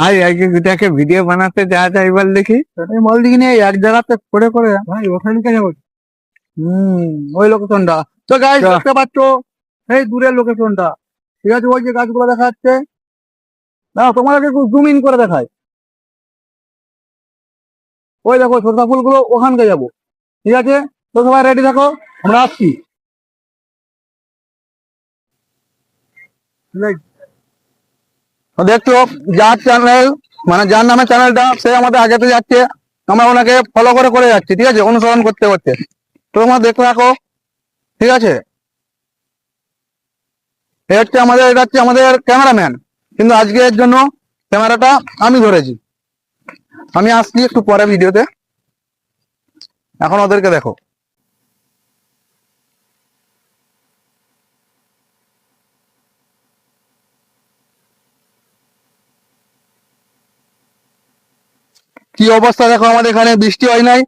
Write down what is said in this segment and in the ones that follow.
আর এটাকে ভিডিও বানাতে যাওয়া যায় এবার দেখি। বল দেখি নিয়ে এক জায়গাতে করে করে ভাই ওখানে কে যাবো। ওই লোকেশনটা তো গাইস চ। দেখতে পাচ্ছ, এই দূরের লোকেশনটা। ঠিক আছে, ওই যে গাছগুলো দেখা যাচ্ছে না, তোমাদেরকে একটু জুম ইন করে দেখায়। ওই দেখো সরষা ফুলগুলো, ওখানকে যাবো। ঠিক আছে, তো সবাই রেডি থাকো, আমরা আসছি। তো দেখছো যার চ্যানেল, মানে যার নামে চ্যানেলটা, সে আমাদের আগেতে যাচ্ছে, আমরা ওনাকে ফলো করে করে যাচ্ছি। ঠিক আছে, অনুসরণ করতে করতে তো তোমরা দেখতে থাকো। ঠিক আছে, এটা হচ্ছে আমাদের ক্যামেরাম্যান, কিন্তু আজকের জন্য ক্যামেরাটা আমি ধরেছি। আমি আসছি একটু পরে ভিডিওতে, এখন ওদেরকে দেখো। কি অবস্থা দেখো, আমাদের এখানে বৃষ্টি হয় নাই।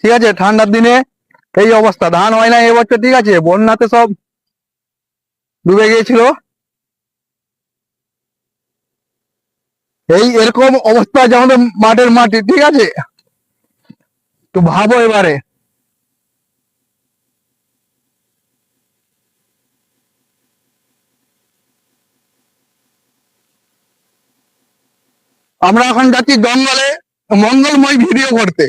ঠিক আছে, ঠান্ডার দিনে এই অবস্থা, ধান হয় নাই এবছর। ঠিক আছে, বন্যাতে সব ডুবে গিয়েছিল। এই এরকম অবস্থা যে আমাদের মাঠের মাটি। ঠিক আছে, তো ভাবো এবারে। আমরা এখন যাচ্ছি জঙ্গলে মঙ্গলময় ভিডিও করতে।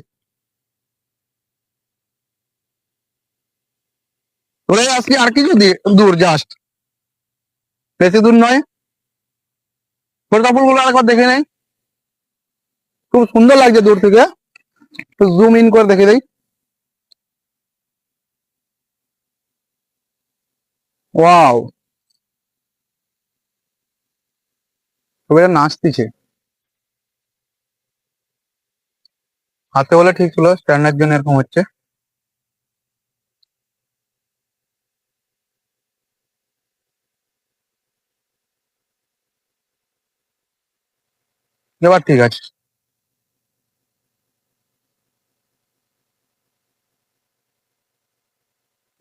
চলে আসছি আর কিছু দূর, জাস্ট বেশি দূর নয়। সরষা ফুলগুলো আরেকবার দেখে নেই, খুব সুন্দর লাগছে দূর থেকে। জুম ইন করে দেখে দেই। ওয়াও, সবাই নাচতেছে। হাতে বলে ঠিক ছিল, স্ট্যান্ডার্ড জন্য এরকম হচ্ছে। এবার ঠিক আছে,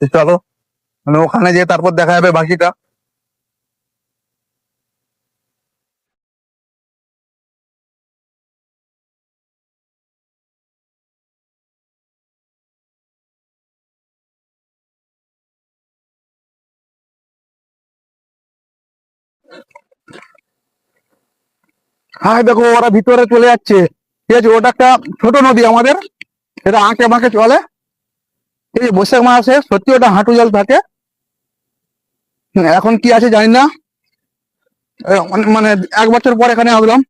তো চলো, মানে ওখানে যেয়ে তারপর দেখা যাবে বাকিটা। হ্যাঁ দেখো, ওরা ভিতরে চলে যাচ্ছে। ঠিক আছে, ওটা একটা ছোট নদী আমাদের, এটা আঁকে বাঁকে চলে। ঠিক আছে, বৈশাখ মাসে সত্যি ওটা হাঁটু জল থাকে। এখন কি আছে জানি না। মানে 1 বছর পর এখানে আসলাম।